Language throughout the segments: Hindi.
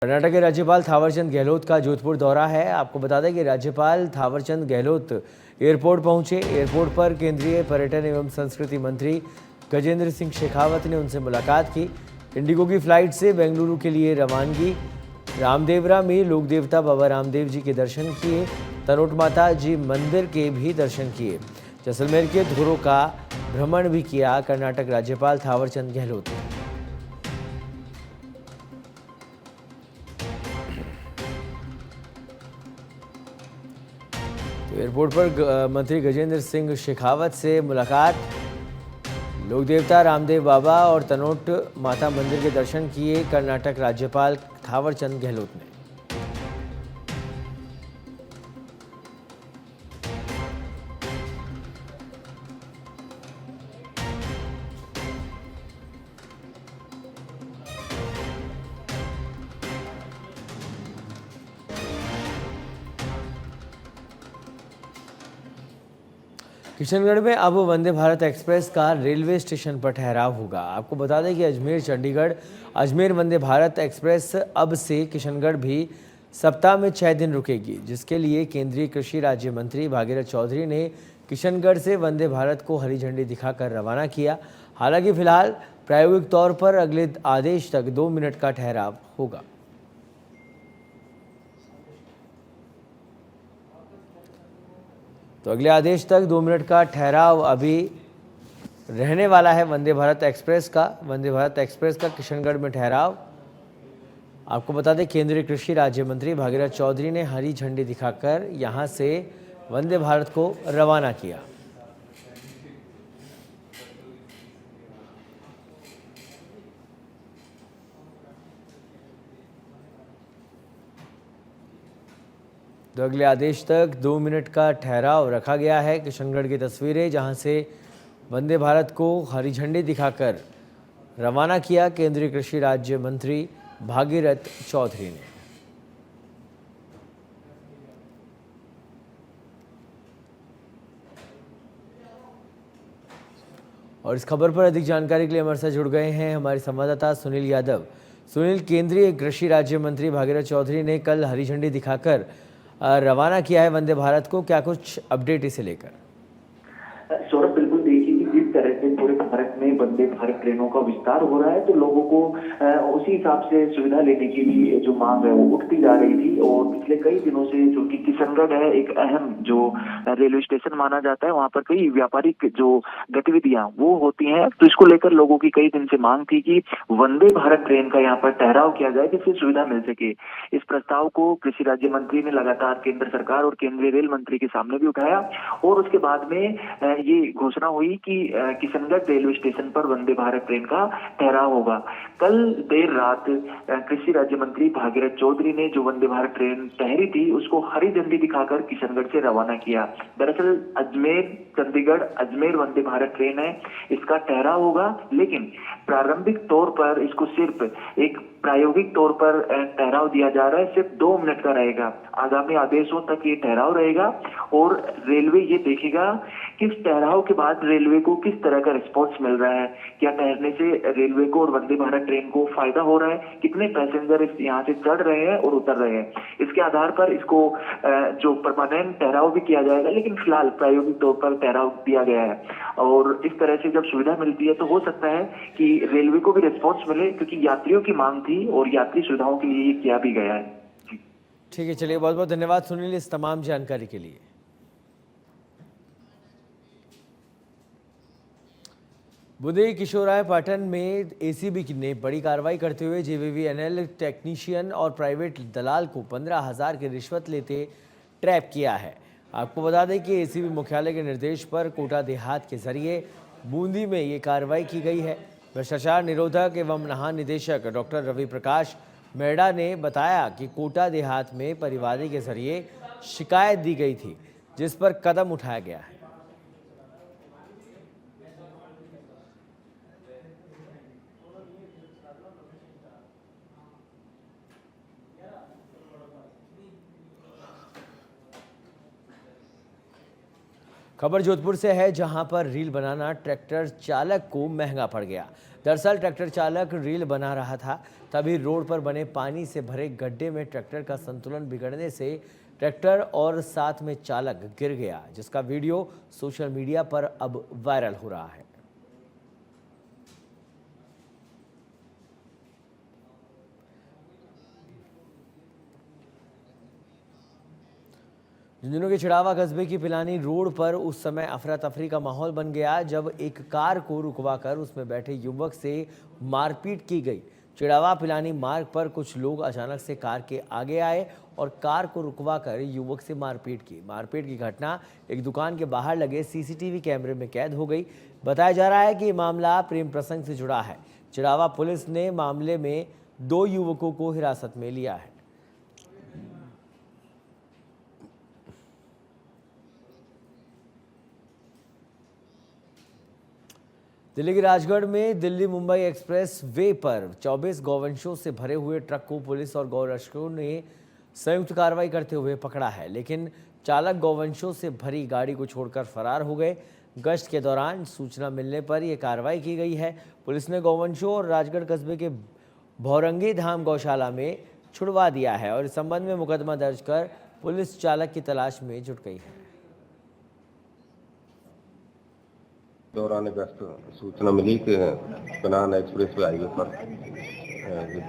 कर्नाटक के राज्यपाल थावरचंद गहलोत का जोधपुर दौरा है। आपको बता दें कि राज्यपाल थावरचंद गहलोत एयरपोर्ट पहुंचे। एयरपोर्ट पर केंद्रीय पर्यटन एवं संस्कृति मंत्री गजेंद्र सिंह शेखावत ने उनसे मुलाकात की। इंडिगो की फ्लाइट से बेंगलुरु के लिए रवानगी। रामदेवरा में लोक देवता बाबा रामदेव जी के दर्शन किए। तनोट माता जी मंदिर के भी दर्शन किए। जैसलमेर के धुरों का भ्रमण भी किया कर्नाटक राज्यपाल थावरचंद गहलोत ने। तो एयरपोर्ट पर मंत्री गजेंद्र सिंह शेखावत से मुलाकात। लोक देवता रामदेव बाबा और तनोट माता मंदिर के दर्शन किए कर्नाटक राज्यपाल थावरचंद गहलोत ने। किशनगढ़ में अब वंदे भारत एक्सप्रेस का रेलवे स्टेशन पर ठहराव होगा। आपको बता दें कि अजमेर चंडीगढ़ अजमेर वंदे भारत एक्सप्रेस अब से किशनगढ़ भी सप्ताह में 6 दिन रुकेगी, जिसके लिए केंद्रीय कृषि राज्य मंत्री भागीरथ चौधरी ने किशनगढ़ से वंदे भारत को हरी झंडी दिखाकर रवाना किया। हालांकि फिलहाल प्रायोगिक तौर पर अगले आदेश तक 2 मिनट का ठहराव होगा। तो अगले आदेश तक 2 मिनट का ठहराव अभी रहने वाला है वंदे भारत एक्सप्रेस का। वंदे भारत एक्सप्रेस का किशनगढ़ में ठहराव। आपको बता दें केंद्रीय कृषि राज्य मंत्री भागीरथ चौधरी ने हरी झंडी दिखाकर यहां से वंदे भारत को रवाना किया। तो अगले आदेश तक 2 मिनट का ठहराव रखा गया है। किशनगढ़ की तस्वीरें जहां से वंदे भारत को हरी झंडी दिखाकर रवाना किया केंद्रीय कृषि राज्य मंत्री भागीरथ चौधरी ने। और इस खबर पर अधिक जानकारी के लिए हमारे साथ जुड़ गए हैं हमारे संवाददाता सुनील यादव। सुनील, केंद्रीय कृषि राज्य मंत्री भागीरथ चौधरी ने कल हरी झंडी दिखाकर रवाना किया है वंदे भारत को, क्या कुछ अपडेट इसे लेकर? सौरभ, बिल्कुल देखिए कि जिस तरह से पूरे भारत में वंदे भारत ट्रेनों का विस्तार हो रहा है तो लोगों को उसी हिसाब से सुविधा लेने की भी जो मांग है वो उठती जा रही थी। और पिछले कई दिनों से जो कि किशनगढ़ है एक अहम जो रेलवे स्टेशन माना जाता है, वहां पर कई व्यापारिक जो गतिविधियां वो होती हैं, तो इसको लेकर लोगों की कई दिन से मांग थी कि वंदे भारत ट्रेन का यहाँ पर ठहराव किया जाए जिससे सुविधा मिल सके। इस प्रस्ताव को कृषि राज्य मंत्री ने लगातार केंद्र सरकार और केंद्रीय रेल मंत्री के सामने भी उठाया और उसके बाद में ये घोषणा हुई कि किशनगढ़ रेलवे स्टेशन पर वंदे भारत ट्रेन का ठहराव होगा। कल देर रात कृषि राज्य मंत्री भागीरथ चौधरी ने जो वंदे भारत ट्रेन ठहरी थी उसको हरी झंडी दिखाकर किशनगढ़ से रवाना किया। दरअसल अजमेर चंडीगढ़ अजमेर वंदे भारत ट्रेन है, इसका ठहराव होगा, लेकिन प्रारंभिक तौर पर इसको सिर्फ एक प्रायोगिक तौर पर ठहराव दिया जा रहा है, सिर्फ 2 मिनट का रहेगा। आगामी आदेशों तक ये ठहराव रहेगा और रेलवे ये देखेगा किस ठहराव के बाद रेलवे को किस तरह का रिस्पॉन्स मिल रहा है, क्या ठहरने से रेलवे को और वंदे भारत ट्रेन को फायदा हो रहा है, कितने पैसेंजर यहाँ से चढ़ रहे हैं और उतर रहे हैं। इसके आधार पर इसको जो परमानेंट ठहराव भी किया जाएगा, लेकिन फिलहाल प्रायोगिक तौर पर ठहराव दिया गया है। और इस तरह से जब सुविधा मिलती है तो हो सकता है कि रेलवे को भी रिस्पॉन्स मिले, क्योंकि यात्रियों की मांग थी और यात्री सुविधाओं के लिए ये किया भी गया है। ठीक है, चलिए बहुत बहुत धन्यवाद सुनील इस तमाम जानकारी के लिए। बुधे किशोराय पाटन में एसीबी ने बड़ी कार्रवाई करते हुए जेवीवीएनएल टेक्नीशियन और प्राइवेट दलाल को 15,000 की रिश्वत लेते ट्रैप किया है। आपको बता दें कि एसीबी मुख्यालय के निर्देश पर कोटा देहात के जरिए बूंदी में ये कार्रवाई की गई है। भ्रष्टाचार निरोधक एवं महानिदेशक डॉक्टर रवि प्रकाश मेड़ा ने बताया कि कोटा देहात में परिवादी के जरिए शिकायत दी गई थी, जिस पर कदम उठाया गया है। खबर जोधपुर से है, जहां पर रील बनाना ट्रैक्टर चालक को महंगा पड़ गया। दरअसल ट्रैक्टर चालक रील बना रहा था, तभी रोड पर बने पानी से भरे गड्ढे में ट्रैक्टर का संतुलन बिगड़ने से ट्रैक्टर और साथ में चालक गिर गया, जिसका वीडियो सोशल मीडिया पर अब वायरल हो रहा है। झुंझुनू के चिड़ावा कस्बे की पिलानी रोड पर उस समय अफरा तफरी का माहौल बन गया जब एक कार को रुकवाकर उसमें बैठे युवक से मारपीट की गई। चिड़ावा पिलानी मार्ग पर कुछ लोग अचानक से कार के आगे आए और कार को रुकवाकर युवक से मारपीट की। मारपीट की घटना एक दुकान के बाहर लगे सीसीटीवी कैमरे में कैद हो गई। बताया जा रहा है कि ये मामला प्रेम प्रसंग से जुड़ा है। चिड़ावा पुलिस ने मामले में 2 युवकों को हिरासत में लिया है। दिल्ली के राजगढ़ में दिल्ली मुंबई एक्सप्रेस वे पर 24 गौवंशों से भरे हुए ट्रक को पुलिस और गौरक्षकों ने संयुक्त कार्रवाई करते हुए पकड़ा है, लेकिन चालक गौवंशों से भरी गाड़ी को छोड़कर फरार हो गए। गश्त के दौरान सूचना मिलने पर यह कार्रवाई की गई है। पुलिस ने गौवंशों और राजगढ़ कस्बे के भौरंगी धाम गौशाला में छुड़वा दिया है और इस संबंध में मुकदमा दर्ज कर पुलिस चालक की तलाश में जुट गई है। दौरान गश्त सूचना मिली कि कनान एक्सप्रेस वे हाईवे पर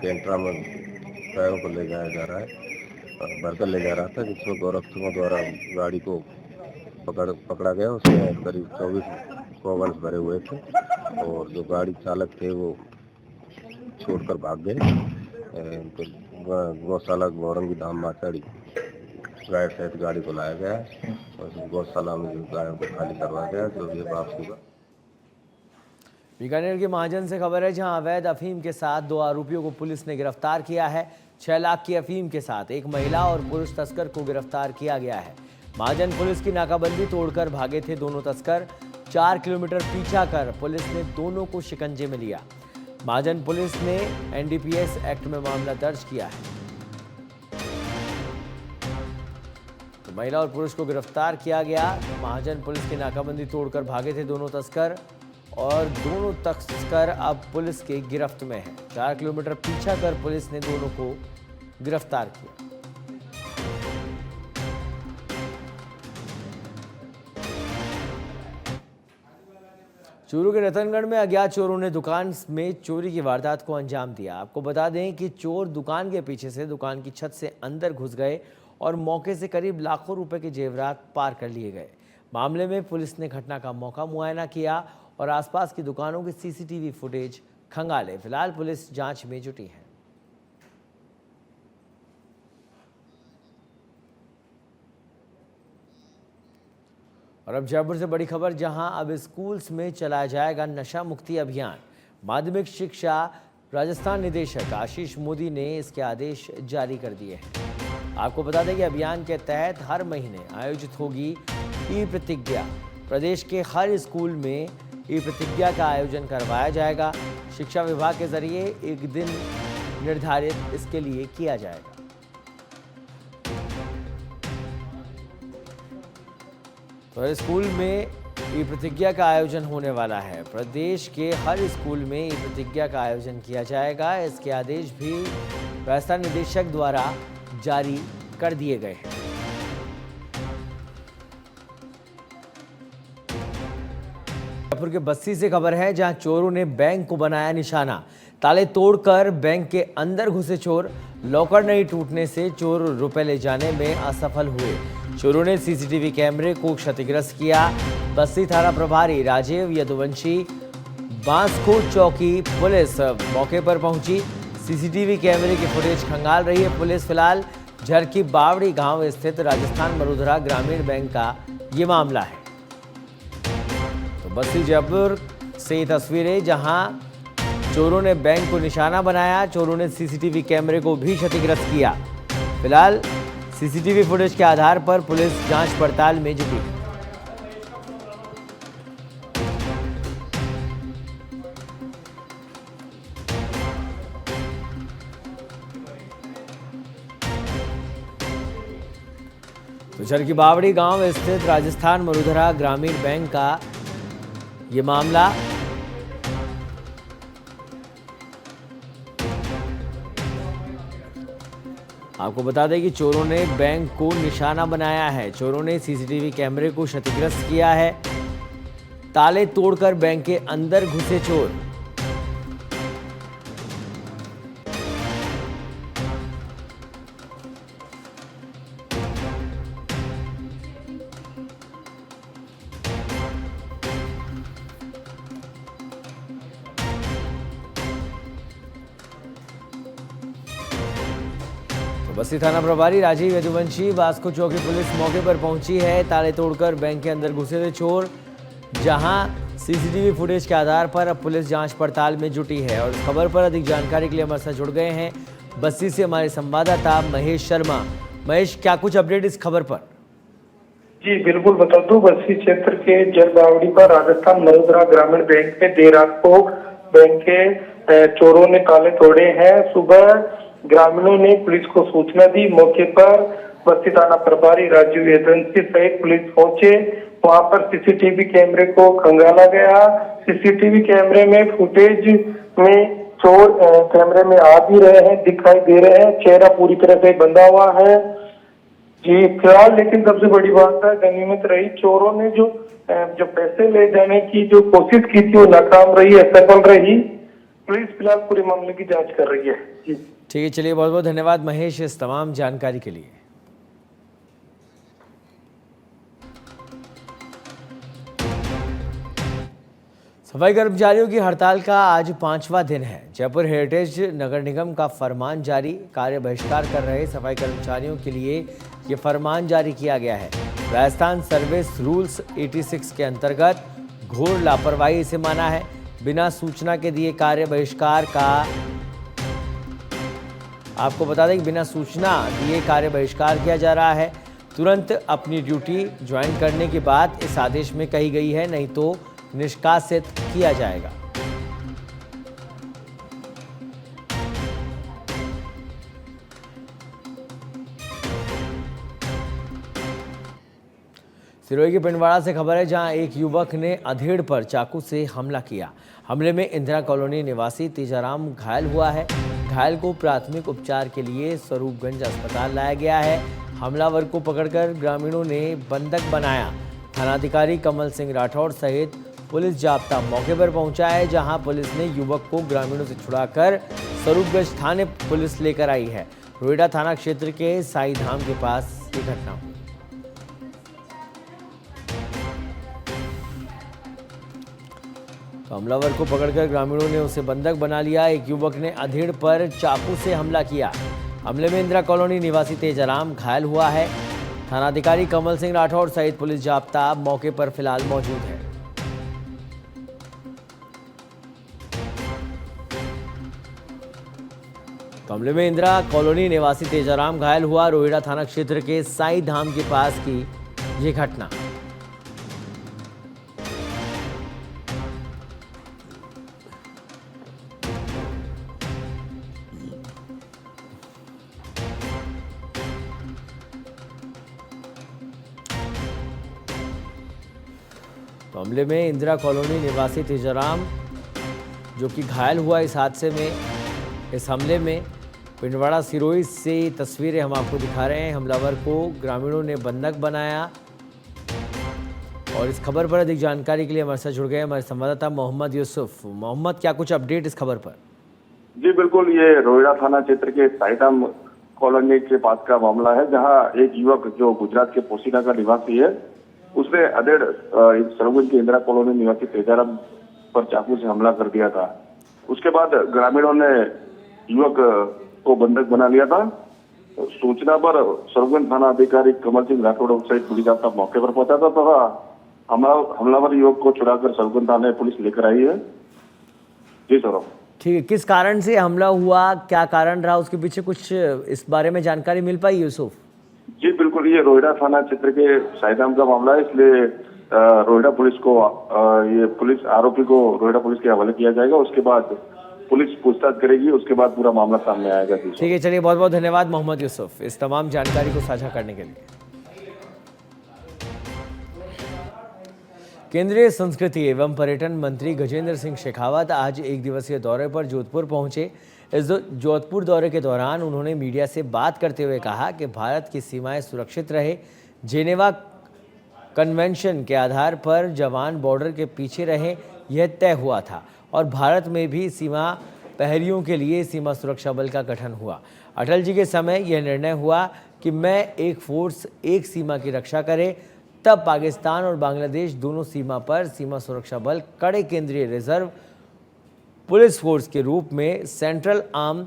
कैंटरा में ड्राइवर को ले जाया जा रहा है, भरकर ले जा रहा था, जिसमें गौरक्षकों द्वारा गाड़ी को पकड़ा गया। उसमें करीब 24 गौवंश भरे हुए थे और जो गाड़ी चालक थे वो छोड़कर भाग गए। गौशाला भौरंगी धाम माचाड़ी गाइड सहित गाड़ी को लाया गया और गौशाला में जो गायों को खाली करवाया गया, जो ये वापसी का। बीकानेर के महाजन से खबर है, जहां अवैध अफीम के साथ 2 आरोपियों को पुलिस ने गिरफ्तार किया है। 6 लाख की अफीम के साथ एक महिला और पुरुष तस्कर को गिरफ्तार किया गया है। महाजन पुलिस की नाकाबंदी तोड़कर भागे थे दोनों तस्कर। 4 किलोमीटर पीछा कर पुलिस ने दोनों को शिकंजे में लिया। महाजन पुलिस ने एनडीपीएस एक्ट में मामला दर्ज किया है। महिला और पुरुष को गिरफ्तार किया गया। महाजन पुलिस की नाकाबंदी तोड़कर भागे थे दोनों तस्कर और दोनों तस्कर अब पुलिस के गिरफ्त में हैं। 4 किलोमीटर पीछा कर पुलिस ने दोनों को गिरफ्तार किया। चूरू के रतनगढ़ में अज्ञात चोरों ने दुकान में चोरी की वारदात को अंजाम दिया। आपको बता दें कि चोर दुकान के पीछे से दुकान की छत से अंदर घुस गए और मौके से करीब लाखों रुपए के जेवरात पार कर लिए गए। मामले में पुलिस ने घटना का मौका मुआयना किया और आसपास की दुकानों के सीसीटीवी फुटेज खंगाले। फिलहाल पुलिस जांच में जुटी है। और अब जयपुर से बड़ी खबर, जहां अब स्कूल्स में चलाया जाएगा नशा मुक्ति अभियान। माध्यमिक शिक्षा राजस्थान निदेशक आशीष मोदी ने इसके आदेश जारी कर दिए हैं। आपको बता दें कि अभियान के तहत हर महीने आयोजित होगी ई प्रतिज्ञा। प्रदेश के हर स्कूल में ई प्रतिज्ञा का आयोजन करवाया जाएगा। शिक्षा विभाग के जरिए एक दिन निर्धारित इसके लिए किया जाएगा। तो स्कूल में ई प्रतिज्ञा का आयोजन होने वाला है। प्रदेश के हर स्कूल में ई प्रतिज्ञा का आयोजन किया जाएगा। इसके आदेश भी राजस्थान निदेशक द्वारा जारी कर दिए गए हैं। जयपुर के बस्सी से खबर है, जहां चोरों ने बैंक को बनाया निशाना। ताले तोड़कर बैंक के अंदर घुसे चोर। लॉकर नहीं टूटने से चोर रुपए ले जाने में असफल हुए। चोरों ने सीसीटीवी कैमरे को क्षतिग्रस्त किया। बस्सी थाना प्रभारी राजीव यदुवंशी, बांसकोट चौकी पुलिस मौके पर पहुंची। सीसीटीवी कैमरे की फुटेज खंगाल रही है पुलिस। फिलहाल झरकी बावड़ी गांव स्थित राजस्थान मरुधरा ग्रामीण बैंक का ये मामला है। तो बस्सी जयपुर से ये तस्वीरें, जहां चोरों ने बैंक को निशाना बनाया। चोरों ने सीसीटीवी कैमरे को भी क्षतिग्रस्त किया। फिलहाल सीसीटीवी फुटेज के आधार पर पुलिस जांच पड़ताल में जुटी है। तो झरकी बावड़ी गांव स्थित राजस्थान मरुधरा ग्रामीण बैंक का ये मामला। आपको बता दें कि चोरों ने बैंक को निशाना बनाया है। चोरों ने सीसीटीवी कैमरे को क्षतिग्रस्त किया है। ताले तोड़कर बैंक के अंदर घुसे चोर। बस्ती थाना प्रभारी राजीव यदुवंशी वास्को चौकी पुलिस मौके पर पहुंची है। ताले तोड़कर बैंक के अंदर घुसे थे चोर, जहां सीसीटीवी फुटेज के आधार पर अब पुलिस जांच पड़ताल में जुटी है। और इस खबर पर अधिक जानकारी के लिए हमारे साथ जुड़ गए हैं बस्ती से हमारे संवाददाता महेश शर्मा। महेश, क्या कुछ अपडेट इस खबर पर? जी बिल्कुल बता दूं, बस्ती क्षेत्र के जलबावड़ी पर राजस्थान मरुद्रा ग्रामीण बैंक में देर रात को बैंक के चोरों ने ताले तोड़े हैं। सुबह ग्रामीणों ने पुलिस को सूचना दी। मौके पर बस्ती थाना प्रभारी राजीव यदुवंशी सहित पुलिस पहुंचे। वहां पर सीसीटीवी कैमरे को खंगाला गया। सीसीटीवी कैमरे में फुटेज में चोर कैमरे में आ भी रहे हैं, दिखाई दे रहे हैं। चेहरा पूरी तरह से बंधा हुआ है जी फिलहाल। लेकिन सबसे बड़ी बात है, गनीमत रही, चोरों ने जो पैसे ले जाने की जो कोशिश की थी वो नाकाम रही, असफल रही। पुलिस फिलहाल पूरे मामले की जांच कर रही है जी। ठीक है, चलिए बहुत बहुत धन्यवाद महेश इस तमाम जानकारी के लिए। सफाई कर्मचारियों की हड़ताल का आज 5वां दिन है। जयपुर हेरिटेज नगर निगम का फरमान जारी। कार्य बहिष्कार कर रहे सफाई कर्मचारियों के लिए ये फरमान जारी किया गया है। राजस्थान सर्विस रूल्स 86 के अंतर्गत घोर लापरवाही इसे माना है। बिना सूचना के दिए कार्य बहिष्कार का आपको बता दें कि बिना सूचना दिए कार्य बहिष्कार किया जा रहा है। तुरंत अपनी ड्यूटी ज्वाइन करने की बात इस आदेश में कही गई है, नहीं तो निष्कासित किया जाएगा। सिरोही के पिंडवाड़ा से खबर है, जहां एक युवक ने अधेड़ पर चाकू से हमला किया। हमले में इंदिरा कॉलोनी निवासी तेजाराम घायल हुआ है। घायल को प्राथमिक उपचार के लिए स्वरूपगंज अस्पताल लाया गया है। हमलावर को पकड़कर ग्रामीणों ने बंधक बनाया। थानाधिकारी कमल सिंह राठौड़ सहित पुलिस जाब्ता मौके पर पहुंचा है, जहां पुलिस ने युवक को ग्रामीणों से छुड़ाकर स्वरूपगंज थाने पुलिस लेकर आई है। रोहिड़ा थाना क्षेत्र के साई धाम के पास ये घटना हुई। हमलावर को पकड़कर ग्रामीणों ने उसे बंधक बना लिया। एक युवक ने अधेड़ पर चाकू से हमला किया। हमले में इंदिरा कॉलोनी निवासी तेजाराम घायल हुआ है। थानाधिकारी कमल सिंह राठौड़ सहित पुलिस जाब्ता मौके पर फिलहाल मौजूद है। हमले में इंदिरा कॉलोनी निवासी तेजाराम घायल हुआ। रोहिड़ा थाना क्षेत्र के साई धाम के पास की ये घटना। हमले में इंदिरा कॉलोनी निवासी तेजाराम जो कि घायल हुआ इस हादसे में, इस हमले में पिंडवाड़ा सिरोही से तस्वीरें हम आपको दिखा रहे हैं। हमलावर को ग्रामीणों ने बंधक बनाया। और इस खबर पर अधिक जानकारी के लिए हमारे साथ जुड़ गए हमारे संवाददाता मोहम्मद यूसुफ। मोहम्मद, क्या कुछ अपडेट इस खबर पर? जी बिल्कुल, ये रोहिड़ा थाना क्षेत्र के साईधाम कॉलोनी के पास का मामला है, जहां एक युवक जो गुजरात के पोसीना का निवासी है, उसने अधेड़ सरगुज के इंदिरा कॉलोनी निवासी तेजाराम पर चाकू से हमला कर दिया था। उसके बाद ग्रामीणों ने युवक को बंधक बना लिया था। सूचना पर सरगुज थाना अधिकारी कमल सिंह राठौड़ सहित पुलिस जाब्ता मौके पर पहुंचा था तथा हमलावर युवक को छुड़ाकर सरगुज थाने पुलिस लेकर आई है। जी सौरभ। ठीक है, किस कारण से हमला हुआ, क्या कारण रहा, उसके पीछे कुछ इस बारे में जानकारी मिल पाई यूसुफ? जी बिल्कुल, ये रोहिड़ा थाना क्षेत्र के साईधाम का मामला है, इसलिए रोहिड़ा पुलिस को ये पुलिस आरोपी को रोहिड़ा पुलिस के हवाले किया जाएगा। उसके बाद पुलिस पूछताछ करेगी, उसके बाद पूरा मामला सामने आएगा। ठीक है, चलिए बहुत बहुत धन्यवाद मोहम्मद यूसुफ इस तमाम जानकारी को साझा करने के लिए। केंद्रीय संस्कृति एवं पर्यटन मंत्री गजेंद्र सिंह शेखावत आज एक दिवसीय दौरे पर जोधपुर पहुंचे। इस जोधपुर दौरे के दौरान उन्होंने मीडिया से बात करते हुए कहा कि भारत की सीमाएं सुरक्षित रहे। जेनेवा कन्वेंशन के आधार पर जवान बॉर्डर के पीछे रहे, यह तय हुआ था और भारत में भी सीमा प्रहरियों के लिए सीमा सुरक्षा बल का गठन हुआ। अटल जी के समय यह निर्णय हुआ कि मैं एक फोर्स एक सीमा की रक्षा करे। तब पाकिस्तान और बांग्लादेश दोनों सीमा पर सीमा सुरक्षा बल कड़े केंद्रीय रिजर्व पुलिस फोर्स के रूप में सेंट्रल आर्म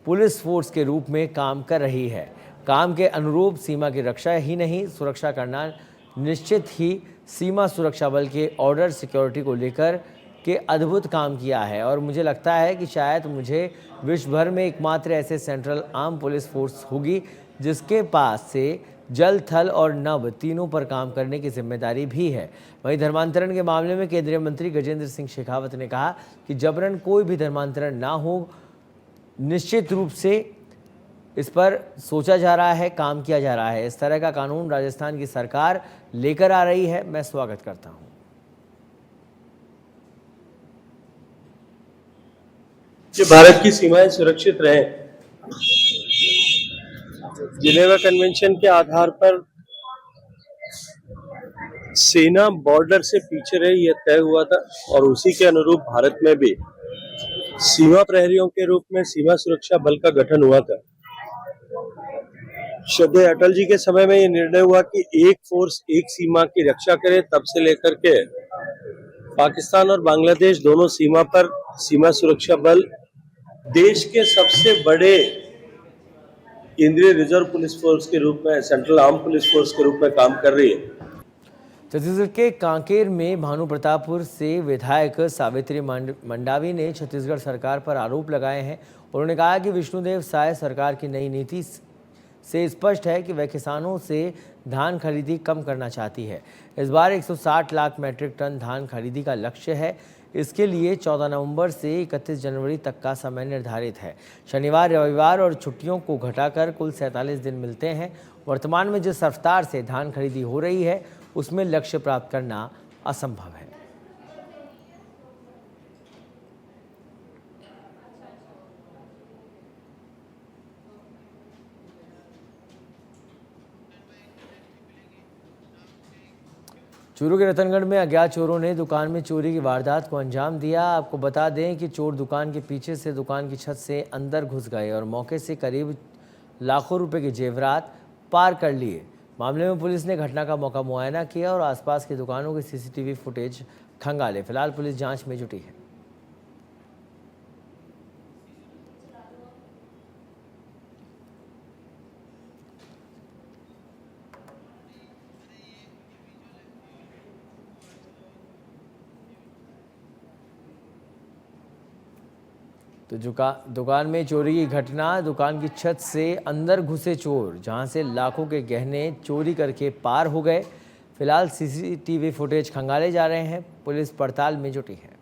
पुलिस फोर्स के रूप में काम कर रही है। काम के अनुरूप सीमा की रक्षा ही नहीं, सुरक्षा करना निश्चित ही सीमा सुरक्षा बल के ऑर्डर सिक्योरिटी को लेकर के अद्भुत काम किया है और मुझे लगता है कि शायद मुझे विश्व भर में एकमात्र ऐसे सेंट्रल आर्म पुलिस फोर्स होगी जिसके पास से जल, थल और नभ तीनों पर काम करने की जिम्मेदारी भी है। वहीं धर्मांतरण के मामले में केंद्रीय मंत्री गजेंद्र सिंह शेखावत ने कहा कि जबरन कोई भी धर्मांतरण ना हो, निश्चित रूप से इस पर सोचा जा रहा है, काम किया जा रहा है। इस तरह का कानून राजस्थान की सरकार लेकर आ रही है, मैं स्वागत करता हूं। कि भारत की सीमाएं सुरक्षित रहें। जिनेवा कन्वेंशन के आधार पर सेना बॉर्डर से पीछे रही, यह तय हुआ था और उसी के अनुरूप भारत में भी सीमा प्रहरियों के रूप में सीमा सुरक्षा बल का गठन हुआ था। श्रद्धेय अटल जी के समय में यह निर्णय हुआ कि एक फोर्स एक सीमा की रक्षा करे। तब से लेकर के पाकिस्तान और बांग्लादेश दोनों सीमा पर सीमा सुरक्षा बल देश के सबसे बड़े केंद्रीय रिजर्व पुलिस फोर्स के रूप में, सेंट्रल आर्म पुलिस फोर्स के रूप में काम कर रही है। छत्तीसगढ़ के कांकेर में भानु प्रतापपुर से विधायक सावित्री मंडावी ने छत्तीसगढ़ सरकार पर आरोप लगाए हैं। उन्होंने कहा कि विष्णुदेव साय सरकार की नई नीति से स्पष्ट है कि वह किसानों से धान खरीदी कम करना चाहती है। इस बार 160 लाख मैट्रिक टन धान खरीदी का लक्ष्य है। इसके लिए 14 नवंबर से 31 जनवरी तक का समय निर्धारित है। शनिवार, रविवार और छुट्टियों को घटाकर कुल 47 दिन मिलते हैं। वर्तमान में जिस रफ्तार से धान खरीदी हो रही है उसमें लक्ष्य प्राप्त करना असंभव है। चूरू के रतनगढ़ में अज्ञात चोरों ने दुकान में चोरी की वारदात को अंजाम दिया। आपको बता दें कि चोर दुकान के पीछे से दुकान की छत से अंदर घुस गए और मौके से करीब लाखों रुपए के जेवरात पार कर लिए। मामले में पुलिस ने घटना का मौका मुआयना किया और आसपास की दुकानों के सीसीटीवी फुटेज खंगाले। फिलहाल पुलिस जांच में जुटी है। तो दुकान में चोरी की घटना, दुकान की छत से अंदर घुसे चोर, जहां से लाखों के गहने चोरी करके पार हो गए। फिलहाल सीसीटीवी फुटेज खंगाले जा रहे हैं। पुलिस पड़ताल में जुटी है।